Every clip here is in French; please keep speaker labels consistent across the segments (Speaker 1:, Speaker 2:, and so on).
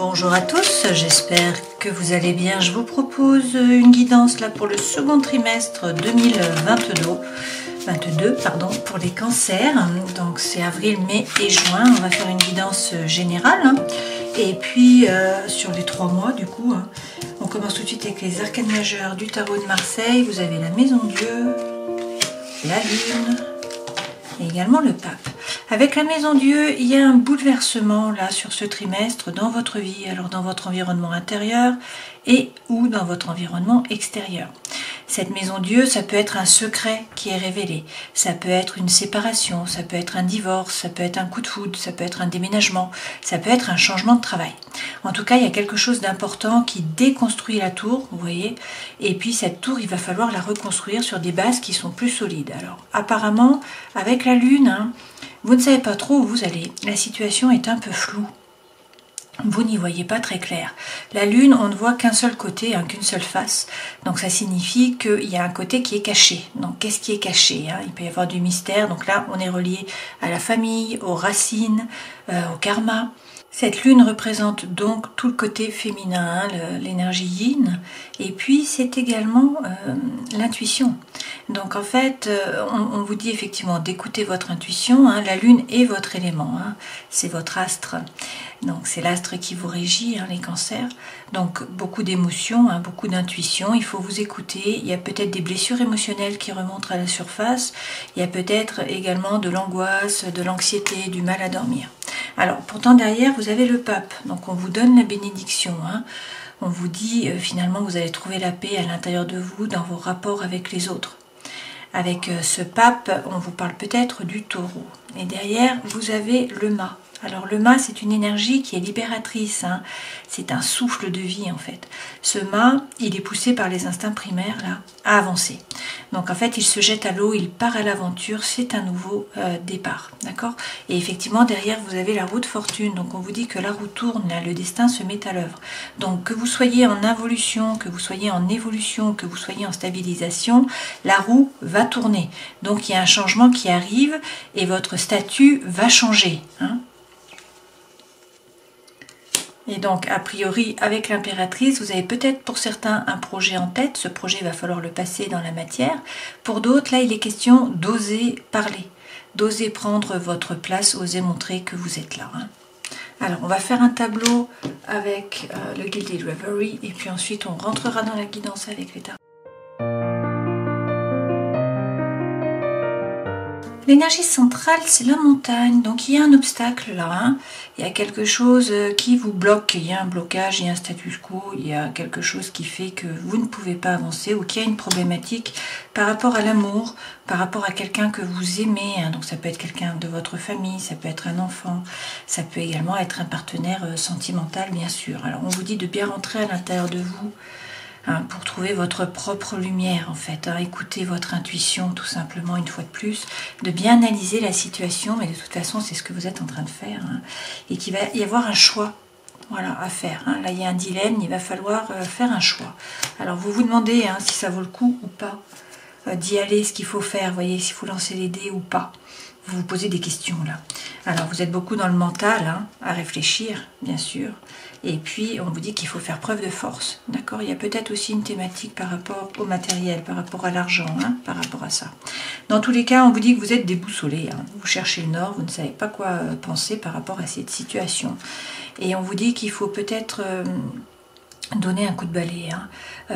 Speaker 1: Bonjour à tous, j'espère que vous allez bien. Je vous propose une guidance là pour le second trimestre 2022 pour les cancers. Donc c'est avril, mai et juin. On va faire une guidance générale. Et puis sur les 3 mois du coup, on commence tout de suite avec les arcanes majeures du tarot de Marseille. Vous avez la Maison Dieu, la Lune et également le Pape. Avec la Maison Dieu, il y a un bouleversement là sur ce trimestre dans votre vie, alors dans votre environnement intérieur et ou dans votre environnement extérieur. Cette Maison Dieu, ça peut être un secret qui est révélé, ça peut être une séparation, ça peut être un divorce, ça peut être un coup de foudre, ça peut être un déménagement, ça peut être un changement de travail. En tout cas, il y a quelque chose d'important qui déconstruit la tour, vous voyez, et puis cette tour, il va falloir la reconstruire sur des bases qui sont plus solides. Alors apparemment, avec la Lune, vous ne savez pas trop où vous allez, la situation est un peu floue. Vous n'y voyez pas très clair. La Lune, on ne voit qu'un seul côté, qu'une seule face. Donc ça signifie qu'il y a un côté qui est caché. Donc qu'est-ce qui est caché, Il peut y avoir du mystère. Donc là, on est relié à la famille, aux racines, au karma. Cette lune représente donc tout le côté féminin, l'énergie yin, et puis c'est également l'intuition. Donc en fait, on vous dit effectivement d'écouter votre intuition, la lune est votre élément, c'est votre astre. Donc c'est l'astre qui vous régit, les cancers. Donc beaucoup d'émotions, beaucoup d'intuition, il faut vous écouter. Il y a peut-être des blessures émotionnelles qui remontent à la surface. Il y a peut-être également de l'angoisse, de l'anxiété, du mal à dormir. Alors pourtant derrière vous avez le Pape, donc on vous donne la bénédiction. On vous dit finalement vous allez trouver la paix à l'intérieur de vous dans vos rapports avec les autres. Avec ce Pape, on vous parle peut-être du Taureau. Et derrière vous avez le Mât. Alors le Mât, c'est une énergie qui est libératrice, c'est un souffle de vie en fait. Ce Mât, il est poussé par les instincts primaires là, à avancer. Donc en fait, il se jette à l'eau, il part à l'aventure, c'est un nouveau départ, d'accord? Et effectivement, derrière, vous avez la roue de fortune, donc on vous dit que la roue tourne, là, le destin se met à l'œuvre. Donc que vous soyez en involution, que vous soyez en évolution, que vous soyez en stabilisation, la roue va tourner. Donc il y a un changement qui arrive et votre statut va changer, Et donc, a priori, avec l'impératrice, vous avez peut-être pour certains un projet en tête. Ce projet, va falloir le passer dans la matière. Pour d'autres, là, il est question d'oser parler, d'oser prendre votre place, oser montrer que vous êtes là. Alors, on va faire un tableau avec le Gilded Reverie et puis ensuite, on rentrera dans la guidance avec les tarots. L'énergie centrale, c'est la montagne, donc il y a un obstacle là, il y a quelque chose qui vous bloque, il y a un blocage, il y a un status quo, il y a quelque chose qui fait que vous ne pouvez pas avancer ou qu'il y a une problématique par rapport à l'amour, par rapport à quelqu'un que vous aimez, donc ça peut être quelqu'un de votre famille, ça peut être un enfant, ça peut également être un partenaire sentimental bien sûr. Alors on vous dit de bien rentrer à l'intérieur de vous, pour trouver votre propre lumière en fait, écoutez votre intuition tout simplement une fois de plus, de bien analyser la situation, mais de toute façon c'est ce que vous êtes en train de faire, et qu'il va y avoir un choix à faire, là il y a un dilemme, il va falloir faire un choix. Alors vous vous demandez si ça vaut le coup ou pas d'y aller, ce qu'il faut faire, voyez, s'il faut lancer les dés ou pas. Vous vous posez des questions là. Alors vous êtes beaucoup dans le mental, à réfléchir bien sûr. Et puis on vous dit qu'il faut faire preuve de force. D'accord? Il y a peut-être aussi une thématique par rapport au matériel, par rapport à l'argent, par rapport à ça. Dans tous les cas, on vous dit que vous êtes déboussolé. Vous cherchez le nord, vous ne savez pas quoi penser par rapport à cette situation. Et on vous dit qu'il faut peut-être donner un coup de balai,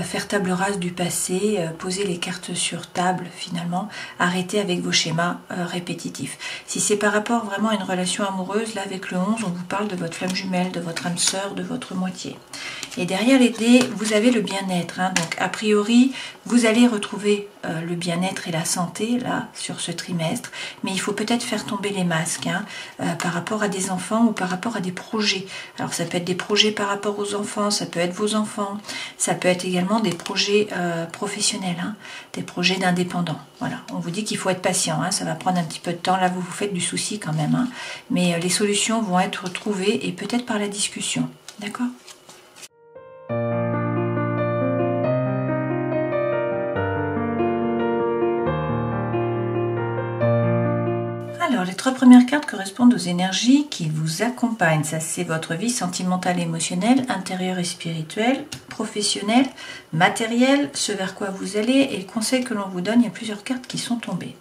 Speaker 1: faire table rase du passé, poser les cartes sur table finalement, arrêter avec vos schémas répétitifs. Si c'est par rapport vraiment à une relation amoureuse, là avec le 11, on vous parle de votre flamme jumelle, de votre âme sœur, de votre moitié. Et derrière les dés, vous avez le bien-être, donc a priori, vous allez retrouver le bien-être et la santé là sur ce trimestre, mais il faut peut-être faire tomber les masques par rapport à des enfants ou par rapport à des projets. Alors ça peut être des projets par rapport aux enfants, ça peut être vos enfants, ça peut être également des projets professionnels, des projets d'indépendants. Voilà, on vous dit qu'il faut être patient, ça va prendre un petit peu de temps, là vous vous faites du souci quand même, mais les solutions vont être trouvées et peut-être par la discussion, d'accord ? Alors, les 3 premières cartes correspondent correspondent aux énergies qui vous accompagnent. Ça, c'est votre vie sentimentale, émotionnelle, intérieure et spirituelle, professionnelle, matérielle, ce vers quoi vous allez et le conseil que l'on vous donne. Il y a plusieurs cartes qui sont tombées.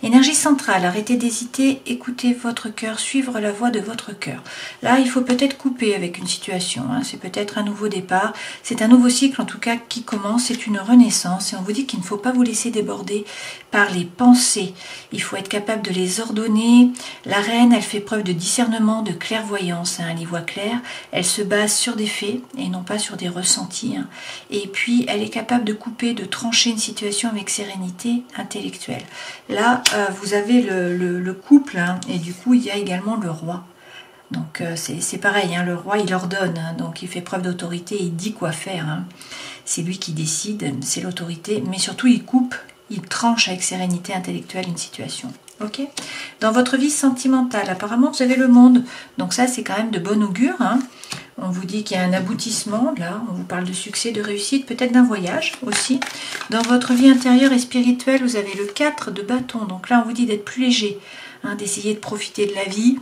Speaker 1: Énergie centrale, arrêtez d'hésiter, écoutez votre cœur, suivre la voie de votre cœur. Là, il faut peut-être couper avec une situation, hein. C'est peut-être un nouveau départ, c'est un nouveau cycle en tout cas qui commence, c'est une renaissance et on vous dit qu'il ne faut pas vous laisser déborder par les pensées. Il faut être capable de les ordonner. La reine, elle fait preuve de discernement, de clairvoyance, hein. Elle y voit clair, elle se base sur des faits et non pas sur des ressentis, hein. Et puis, elle est capable de couper, de trancher une situation avec sérénité intellectuelle. Là, vous avez le couple, hein, et du coup, il y a également le roi. Donc, c'est pareil, hein, le roi, il ordonne, hein, donc il fait preuve d'autorité, il dit quoi faire, hein. C'est lui qui décide, c'est l'autorité, mais surtout, il coupe, il tranche avec sérénité intellectuelle une situation. Ok. Dans votre vie sentimentale, apparemment, vous avez le monde, donc ça, c'est quand même de bon augure, hein. On vous dit qu'il y a un aboutissement, là, on vous parle de succès, de réussite, peut-être d'un voyage aussi. Dans votre vie intérieure et spirituelle, vous avez le 4 de bâton, donc là, on vous dit d'être plus léger, hein, d'essayer de profiter de la vie.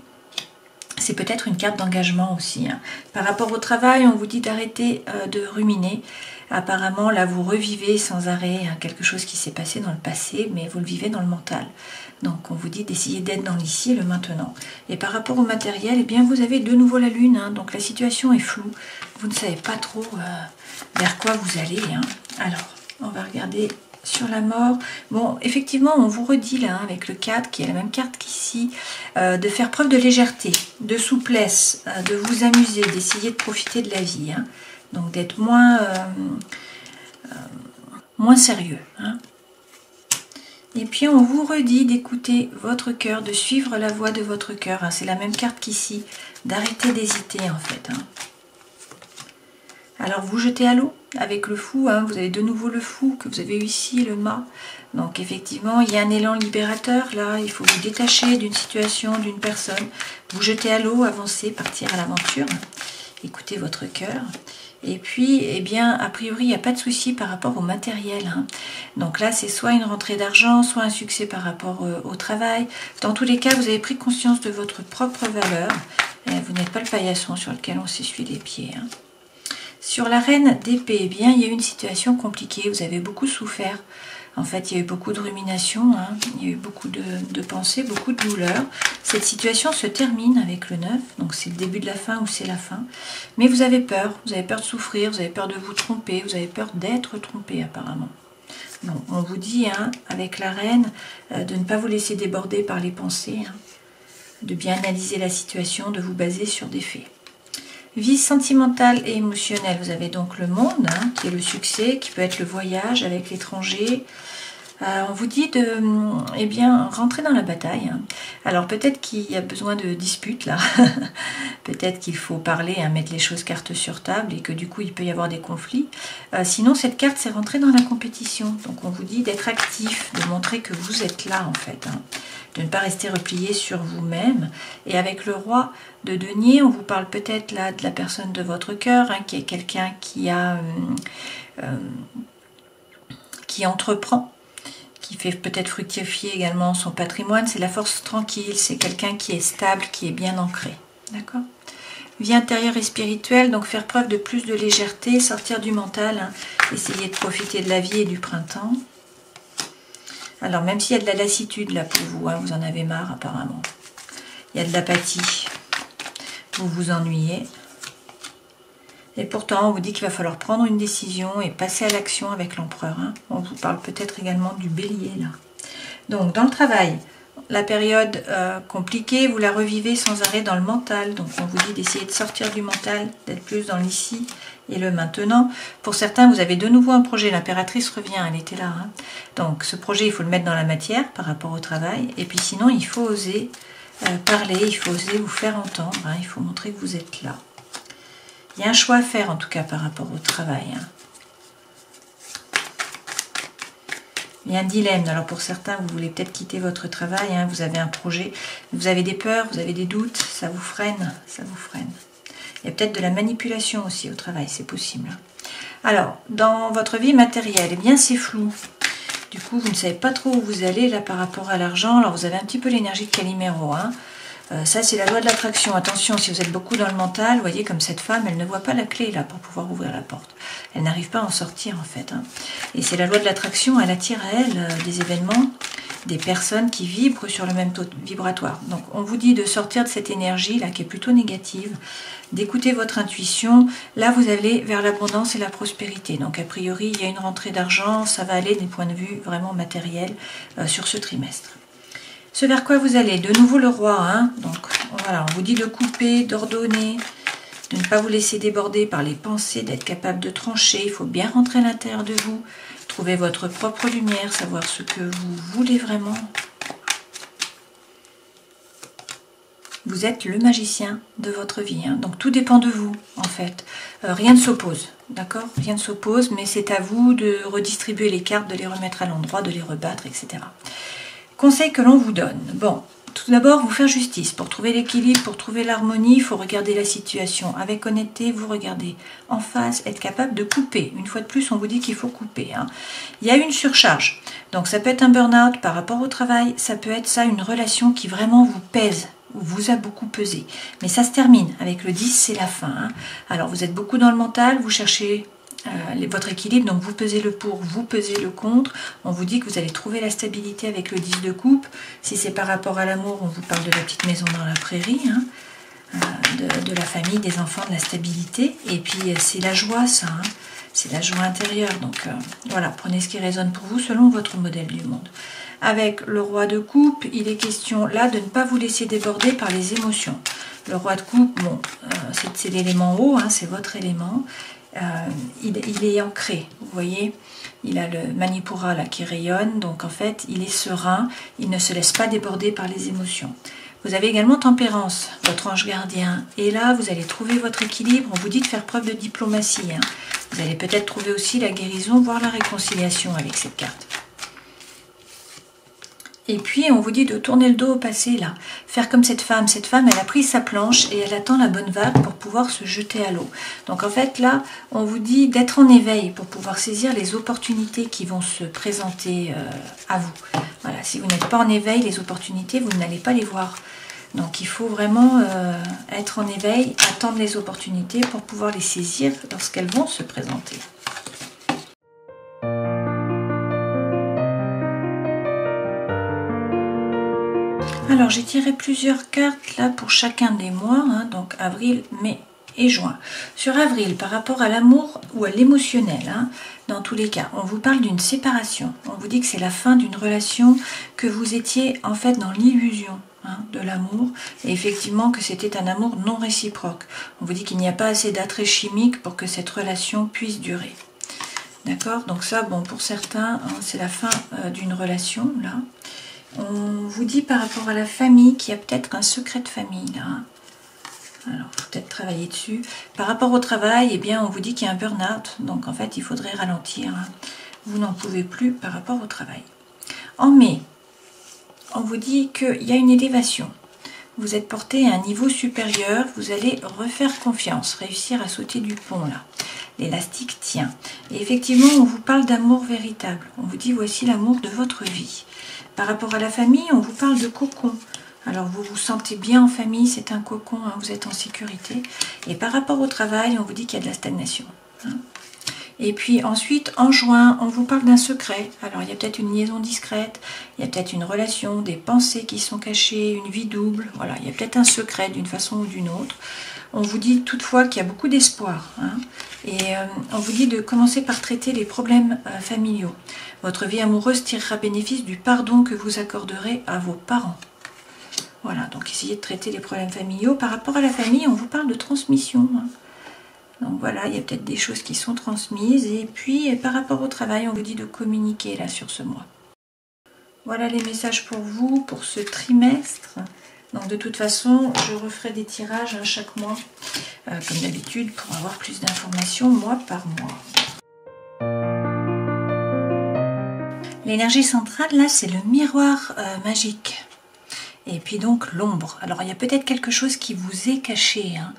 Speaker 1: C'est peut-être une carte d'engagement aussi, hein. Par rapport au travail, on vous dit d'arrêter de ruminer. Apparemment, là, vous revivez sans arrêt, hein, quelque chose qui s'est passé dans le passé, mais vous le vivez dans le mental. Donc, on vous dit d'essayer d'être dans l'ici et le maintenant. Et par rapport au matériel, eh bien, vous avez de nouveau la lune, hein, donc la situation est floue. Vous ne savez pas trop vers quoi vous allez, hein. Alors, on va regarder sur la mort. Bon, effectivement, on vous redit là, hein, avec le 4, qui est la même carte qu'ici, de faire preuve de légèreté, de souplesse, de vous amuser, d'essayer de profiter de la vie, hein. Donc, d'être moins sérieux, hein. Et puis, on vous redit d'écouter votre cœur, de suivre la voie de votre cœur, hein. C'est la même carte qu'ici, d'arrêter d'hésiter, en fait, hein. Alors, vous jetez à l'eau avec le fou, hein. Vous avez de nouveau le fou que vous avez eu ici, le mât. Donc, effectivement, il y a un élan libérateur, là. Il faut vous détacher d'une situation, d'une personne. Vous jetez à l'eau, avancez, partir à l'aventure. Écoutez votre cœur. Et puis, eh bien, a priori, il n'y a pas de souci par rapport au matériel, hein. Donc là, c'est soit une rentrée d'argent, soit un succès par rapport au travail. Dans tous les cas, vous avez pris conscience de votre propre valeur. Et vous n'êtes pas le paillasson sur lequel on s'essuie les pieds, hein. Sur la reine d'épée, eh bien, il y a eu une situation compliquée. Vous avez beaucoup souffert. En fait, il y a eu beaucoup de ruminations, hein. Il y a eu beaucoup de pensées, beaucoup de douleurs. Cette situation se termine avec le 9, donc c'est le début de la fin ou c'est la fin. Mais vous avez peur de souffrir, vous avez peur de vous tromper, vous avez peur d'être trompé apparemment. Bon, on vous dit, hein, avec la reine, de ne pas vous laisser déborder par les pensées, hein, de bien analyser la situation, de vous baser sur des faits. Vie sentimentale et émotionnelle, vous avez donc le monde, hein, qui est le succès, qui peut être le voyage avec l'étranger. On vous dit de, eh bien, rentrer dans la bataille, hein. Alors peut-être qu'il y a besoin de disputes là, peut-être qu'il faut parler, hein, mettre les choses cartes sur table et que du coup il peut y avoir des conflits. Sinon cette carte c'est rentrer dans la compétition, donc on vous dit d'être actif, de montrer que vous êtes là en fait, hein, de ne pas rester replié sur vous-même. Et avec le roi de denier, on vous parle peut-être là de la personne de votre cœur, hein, qui est quelqu'un qui entreprend, qui fait peut-être fructifier également son patrimoine. C'est la force tranquille, c'est quelqu'un qui est stable, qui est bien ancré. D'accord ? Vie intérieure et spirituelle, donc faire preuve de plus de légèreté, sortir du mental, hein, essayer de profiter de la vie et du printemps. Alors même s'il y a de la lassitude là pour vous, hein, vous en avez marre apparemment. Il y a de l'apathie, vous vous ennuyez. Et pourtant, on vous dit qu'il va falloir prendre une décision et passer à l'action avec l'empereur, hein. On vous parle peut-être également du bélier, là. Donc, dans le travail, la période compliquée, vous la revivez sans arrêt dans le mental. Donc, on vous dit d'essayer de sortir du mental, d'être plus dans l'ici et le maintenant. Pour certains, vous avez de nouveau un projet. L'impératrice revient, elle était là, hein. Donc, ce projet, il faut le mettre dans la matière par rapport au travail. Et puis, sinon, il faut oser parler, il faut oser vous faire entendre, hein. Il faut montrer que vous êtes là. Il y a un choix à faire en tout cas par rapport au travail, hein. Il y a un dilemme. Alors pour certains, vous voulez peut-être quitter votre travail, hein. Vous avez un projet, vous avez des peurs, vous avez des doutes, ça vous freine, ça vous freine. Il y a peut-être de la manipulation aussi au travail, c'est possible. Alors, dans votre vie matérielle, eh bien c'est flou. Du coup, vous ne savez pas trop où vous allez là par rapport à l'argent. Alors vous avez un petit peu l'énergie de Calimero, hein. Ça, c'est la loi de l'attraction. Attention, si vous êtes beaucoup dans le mental, vous voyez, comme cette femme, elle ne voit pas la clé là pour pouvoir ouvrir la porte. Elle n'arrive pas à en sortir en fait. Hein. Et c'est la loi de l'attraction, elle attire à elle des événements, des personnes qui vibrent sur le même taux vibratoire. Donc on vous dit de sortir de cette énergie là qui est plutôt négative, d'écouter votre intuition. Là vous allez vers l'abondance et la prospérité. Donc a priori il y a une rentrée d'argent, ça va aller des points de vue vraiment matériels sur ce trimestre. Ce vers quoi vous allez, de nouveau le roi. Hein. Donc voilà, on vous dit de couper, d'ordonner, de ne pas vous laisser déborder par les pensées, d'être capable de trancher. Il faut bien rentrer à l'intérieur de vous. Trouver votre propre lumière, savoir ce que vous voulez vraiment. Vous êtes le magicien de votre vie. Hein. Donc tout dépend de vous, en fait. Rien ne s'oppose, d'accord? Rien ne s'oppose, mais c'est à vous de redistribuer les cartes, de les remettre à l'endroit, de les rebattre, etc. Conseil que l'on vous donne. Bon, tout d'abord, vous faire justice. Pour trouver l'équilibre, pour trouver l'harmonie, il faut regarder la situation avec honnêteté. Vous regardez en face, être capable de couper. Une fois de plus, on vous dit qu'il faut couper. Hein. Il y a une surcharge. Donc, ça peut être un burn-out par rapport au travail. Ça peut être ça, une relation qui vraiment vous pèse, ou vous a beaucoup pesé. Mais ça se termine. Avec le 10, c'est la fin. Hein. Alors, vous êtes beaucoup dans le mental. Vous cherchez votre équilibre, donc vous pesez le pour, vous pesez le contre. On vous dit que vous allez trouver la stabilité avec le 10 de coupe. Si c'est par rapport à l'amour, on vous parle de la petite maison dans la prairie, hein, de la famille, des enfants, de la stabilité. Et puis c'est la joie, ça, hein, c'est la joie intérieure. Donc voilà, prenez ce qui résonne pour vous selon votre modèle du monde. Avec le roi de coupe, il est question là de ne pas vous laisser déborder par les émotions. Le roi de coupe, bon, c'est l'élément haut, hein, c'est votre élément. Il est ancré, vous voyez, il a le Manipura là qui rayonne, donc en fait il est serein, il ne se laisse pas déborder par les émotions. Vous avez également Tempérance, votre ange gardien, et là vous allez trouver votre équilibre. On vous dit de faire preuve de diplomatie, hein. Vous allez peut-être trouver aussi la guérison, voire la réconciliation avec cette carte. Et puis on vous dit de tourner le dos au passé là, faire comme cette femme. Cette femme, elle a pris sa planche et elle attend la bonne vague pour pouvoir se jeter à l'eau. Donc en fait là, on vous dit d'être en éveil pour pouvoir saisir les opportunités qui vont se présenter à vous. Voilà, si vous n'êtes pas en éveil, les opportunités, vous n'allez pas les voir. Donc il faut vraiment être en éveil, attendre les opportunités pour pouvoir les saisir lorsqu'elles vont se présenter. Alors j'ai tiré plusieurs cartes là pour chacun des mois, hein, donc avril, mai et juin. Sur avril, par rapport à l'amour ou à l'émotionnel, hein, dans tous les cas, on vous parle d'une séparation. On vous dit que c'est la fin d'une relation, que vous étiez en fait dans l'illusion, hein, de l'amour, et effectivement que c'était un amour non réciproque. On vous dit qu'il n'y a pas assez d'attrait chimique pour que cette relation puisse durer. D'accord? Donc ça, bon, pour certains, hein, c'est la fin d'une relation, là. On vous dit par rapport à la famille qu'il y a peut-être un secret de famille là. Alors, il faut peut-être travailler dessus. Par rapport au travail, eh bien, on vous dit qu'il y a un burn-out. Donc, en fait, il faudrait ralentir. Vous n'en pouvez plus par rapport au travail. En mai, on vous dit qu'il y a une élévation. Vous êtes porté à un niveau supérieur. Vous allez refaire confiance, réussir à sauter du pont là. L'élastique tient. Et effectivement, on vous parle d'amour véritable. On vous dit, voici l'amour de votre vie. Par rapport à la famille, on vous parle de cocon. Alors, vous vous sentez bien en famille, c'est un cocon, hein, vous êtes en sécurité. Et par rapport au travail, on vous dit qu'il y a de la stagnation. Hein. Et puis ensuite, en juin, on vous parle d'un secret. Alors, il y a peut-être une liaison discrète, il y a peut-être une relation, des pensées qui sont cachées, une vie double. Voilà, il y a peut-être un secret d'une façon ou d'une autre. On vous dit toutefois qu'il y a beaucoup d'espoir. Hein, et on vous dit de commencer par traiter les problèmes familiaux. Votre vie amoureuse tirera bénéfice du pardon que vous accorderez à vos parents. Voilà, donc essayez de traiter les problèmes familiaux. Par rapport à la famille, on vous parle de transmission. Hein. Donc voilà, il y a peut-être des choses qui sont transmises. Et puis, par rapport au travail, on vous dit de communiquer là sur ce mois. Voilà les messages pour vous, pour ce trimestre. Donc de toute façon, je referai des tirages hein, chaque mois, comme d'habitude, pour avoir plus d'informations mois par mois. L'énergie centrale, là, c'est le miroir magique. Et puis donc l'ombre. Alors il y a peut-être quelque chose qui vous est caché. Hein.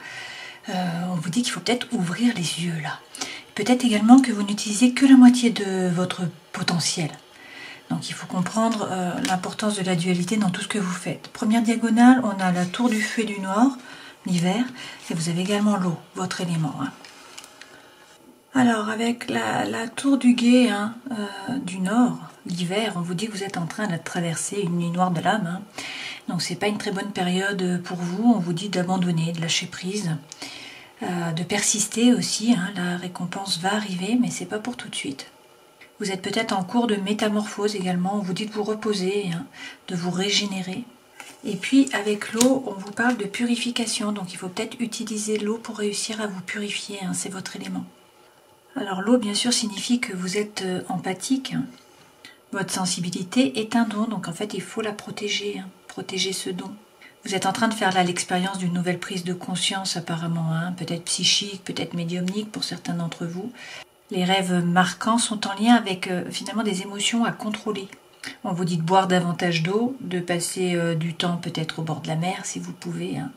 Speaker 1: On vous dit qu'il faut peut-être ouvrir les yeux là. Peut-être également que vous n'utilisez que la moitié de votre potentiel. Donc il faut comprendre l'importance de la dualité dans tout ce que vous faites. Première diagonale, on a la tour du feu et du noir, l'hiver, et vous avez également l'eau, votre élément. Hein. Alors avec la tour du guet du nord, l'hiver, on vous dit que vous êtes en train de traverser une nuit noire de l'âme. Hein. Donc c'est pas une très bonne période pour vous, on vous dit d'abandonner, de lâcher prise, de persister aussi, hein. La récompense va arriver, mais c'est pas pour tout de suite. Vous êtes peut-être en cours de métamorphose également, on vous dit de vous reposer, hein, de vous régénérer. Et puis avec l'eau, on vous parle de purification, donc il faut peut-être utiliser l'eau pour réussir à vous purifier, hein, c'est votre élément. Alors l'eau bien sûr signifie que vous êtes empathique, hein. Votre sensibilité est un don, donc en fait il faut la protéger, hein, protéger ce don. Vous êtes en train de faire là l'expérience d'une nouvelle prise de conscience apparemment, hein, peut-être psychique, peut-être médiumnique pour certains d'entre vous. Les rêves marquants sont en lien avec finalement des émotions à contrôler. On vous dit de boire davantage d'eau, de passer du temps peut-être au bord de la mer si vous pouvez, hein,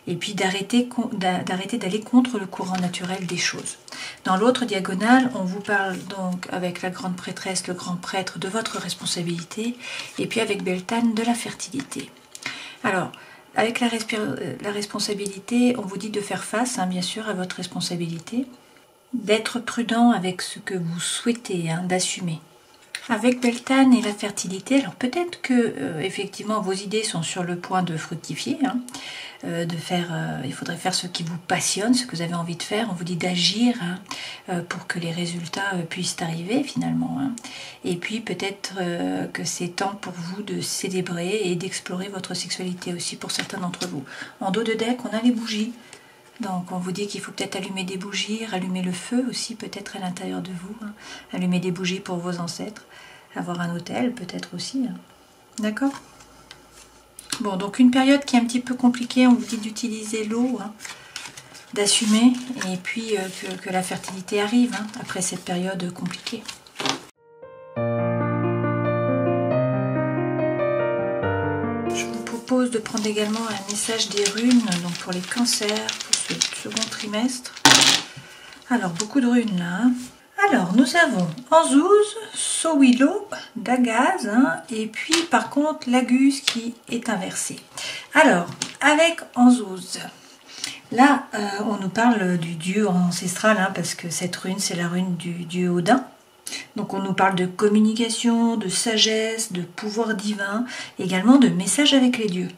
Speaker 1: et puis d'arrêter d'aller contre le courant naturel des choses. Dans l'autre diagonale, on vous parle donc avec la grande prêtresse, le grand prêtre de votre responsabilité, et puis avec Beltane de la fertilité. Alors, avec la responsabilité, on vous dit de faire face, hein, bien sûr, à votre responsabilité, d'être prudent avec ce que vous souhaitez, hein, d'assumer. Avec Beltane et la fertilité, alors peut-être que effectivement vos idées sont sur le point de fructifier, hein, il faudrait faire ce qui vous passionne, ce que vous avez envie de faire. On vous dit d'agir, hein, pour que les résultats puissent arriver finalement. Hein. Et puis peut-être que c'est temps pour vous de célébrer et d'explorer votre sexualité aussi pour certains d'entre vous. En dos de deck, on a les bougies. Donc on vous dit qu'il faut peut-être allumer des bougies, rallumer le feu aussi peut-être à l'intérieur de vous, hein. Allumer des bougies pour vos ancêtres, avoir un autel peut-être aussi, hein. D'accord? Bon, donc une période qui est un petit peu compliquée, on vous dit d'utiliser l'eau, hein, d'assumer, et puis que la fertilité arrive, hein, après cette période compliquée. Je vous propose de prendre également un message des runes, donc pour les cancers, pour ce second trimestre. Alors, beaucoup de runes là. Hein. Alors, nous avons Anzouz, Sowilo, Dagaz, hein, et puis par contre Laguz qui est inversé. Alors, avec Anzouz, là, on nous parle du dieu ancestral, hein, parce que cette rune, c'est la rune du dieu Odin. Donc on nous parle de communication, de sagesse, de pouvoir divin, également de message avec les dieux.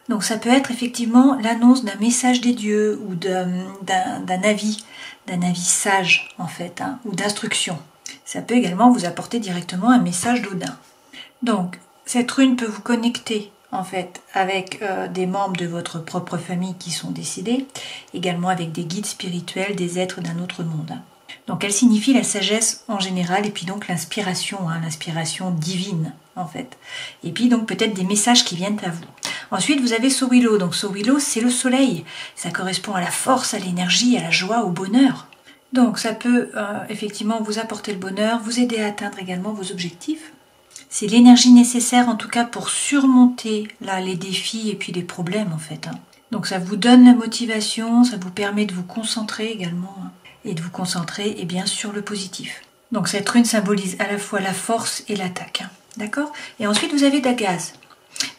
Speaker 1: Donc ça peut être effectivement l'annonce d'un message des dieux ou d'un avis sage en fait, hein, ou d'instruction. Ça peut également vous apporter directement un message d'Odin. Donc cette rune peut vous connecter en fait avec des membres de votre propre famille qui sont décédés, également avec des guides spirituels, des êtres d'un autre monde. Hein. Donc elle signifie la sagesse en général et puis donc l'inspiration, hein, l'inspiration divine en fait. Et puis donc peut-être des messages qui viennent à vous. Ensuite vous avez Sowilo, donc Sowilo c'est le soleil, ça correspond à la force, à l'énergie, à la joie, au bonheur. Donc ça peut effectivement vous apporter le bonheur, vous aider à atteindre également vos objectifs. C'est l'énergie nécessaire en tout cas pour surmonter là les défis et puis les problèmes en fait. Hein. Donc ça vous donne la motivation, ça vous permet de vous concentrer également, hein, et de vous concentrer et bien sur le positif. Donc cette rune symbolise à la fois la force et l'attaque. Hein. D'accord? Et ensuite vous avez Dagaz.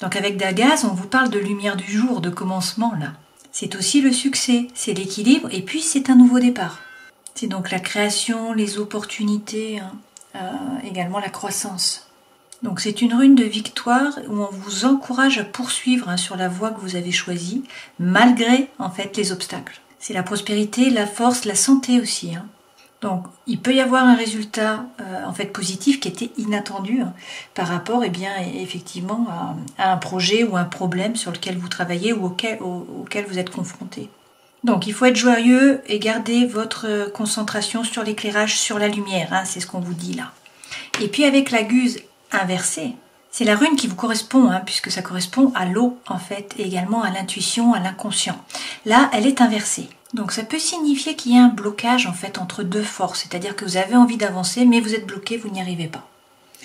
Speaker 1: Donc avec Dagaz, on vous parle de lumière du jour, de commencement là. C'est aussi le succès, c'est l'équilibre et puis c'est un nouveau départ. C'est donc la création, les opportunités, hein, également la croissance. Donc c'est une rune de victoire où on vous encourage à poursuivre, hein, sur la voie que vous avez choisie, malgré en fait les obstacles. C'est la prospérité, la force, la santé aussi. Hein. Donc il peut y avoir un résultat en fait positif qui était inattendu, hein, par rapport effectivement à un projet ou un problème sur lequel vous travaillez ou auquel vous êtes confronté. Donc il faut être joyeux et garder votre concentration sur l'éclairage, sur la lumière, hein, c'est ce qu'on vous dit là. Et puis avec la Guse inversée, c'est la rune qui vous correspond, hein, puisque ça correspond à l'eau en fait, et également à l'intuition, à l'inconscient. Là, elle est inversée. Donc ça peut signifier qu'il y a un blocage en fait entre deux forces, c'est-à-dire que vous avez envie d'avancer, mais vous êtes bloqué, vous n'y arrivez pas.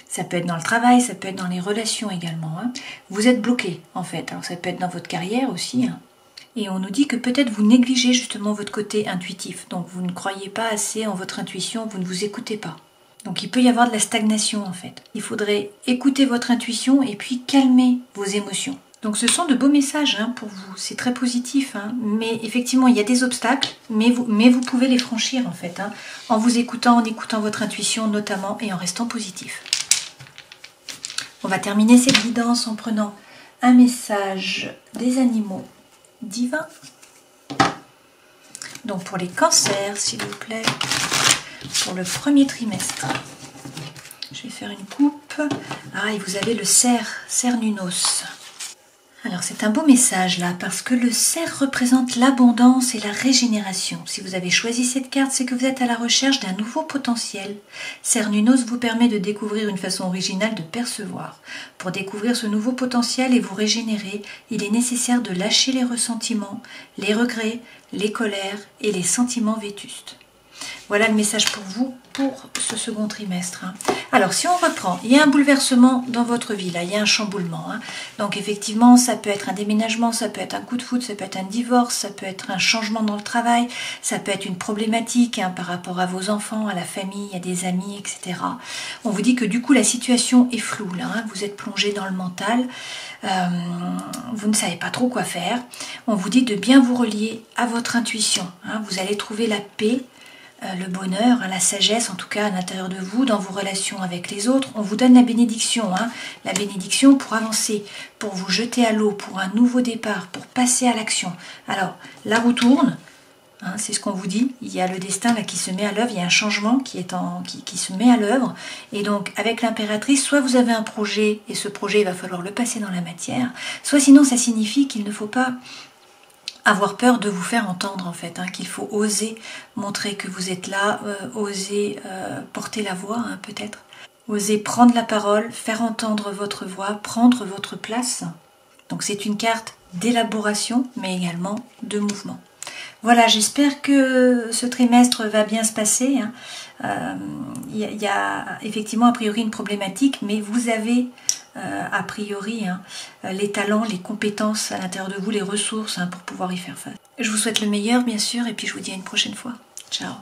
Speaker 1: Ça peut être dans le travail, ça peut être dans les relations également. Hein. Vous êtes bloqué en fait, alors ça peut être dans votre carrière aussi. Hein. Et on nous dit que peut-être vous négligez justement votre côté intuitif, donc vous ne croyez pas assez en votre intuition, vous ne vous écoutez pas. Donc il peut y avoir de la stagnation en fait. Il faudrait écouter votre intuition et puis calmer vos émotions. Donc ce sont de beaux messages hein, pour vous, c'est très positif, hein. Mais effectivement il y a des obstacles, mais vous pouvez les franchir en fait, hein, en vous écoutant, en écoutant votre intuition notamment et en restant positif. On va terminer cette guidance en prenant un message des animaux divins. Donc pour les cancers s'il vous plaît, pour le premier trimestre. Je vais faire une coupe. Ah et vous avez le cerf nunos. Alors c'est un beau message là parce que le cerf représente l'abondance et la régénération. Si vous avez choisi cette carte, c'est que vous êtes à la recherche d'un nouveau potentiel. Cernunos vous permet de découvrir une façon originale de percevoir. Pour découvrir ce nouveau potentiel et vous régénérer, il est nécessaire de lâcher les ressentiments, les regrets, les colères et les sentiments vétustes. Voilà le message pour vous pour ce second trimestre. Alors si on reprend, il y a un bouleversement dans votre vie, là, il y a un chamboulement. Donc effectivement, ça peut être un déménagement, ça peut être un coup de foudre, ça peut être un divorce, ça peut être un changement dans le travail, ça peut être une problématique par rapport à vos enfants, à la famille, à des amis, etc. On vous dit que du coup la situation est floue, là, vous êtes plongé dans le mental, vous ne savez pas trop quoi faire. On vous dit de bien vous relier à votre intuition. Vous allez trouver la paix, le bonheur, la sagesse en tout cas à l'intérieur de vous, dans vos relations avec les autres. On vous donne la bénédiction, la bénédiction pour avancer, pour vous jeter à l'eau, pour un nouveau départ, pour passer à l'action. Alors, la roue tourne, c'est ce qu'on vous dit, il y a le destin là qui se met à l'œuvre, il y a un changement qui se met à l'œuvre, et donc avec l'impératrice, soit vous avez un projet, et ce projet il va falloir le passer dans la matière, soit sinon ça signifie qu'il ne faut pas avoir peur de vous faire entendre en fait, qu'il faut oser montrer que vous êtes là, oser porter la voix peut-être, oser prendre la parole, faire entendre votre voix, prendre votre place. Donc c'est une carte d'élaboration mais également de mouvement. Voilà, j'espère que ce trimestre va bien se passer. Il y a effectivement a priori une problématique, mais vous avez a priori les talents, les compétences à l'intérieur de vous, les ressources pour pouvoir y faire face. Je vous souhaite le meilleur bien sûr et puis je vous dis à une prochaine fois. Ciao.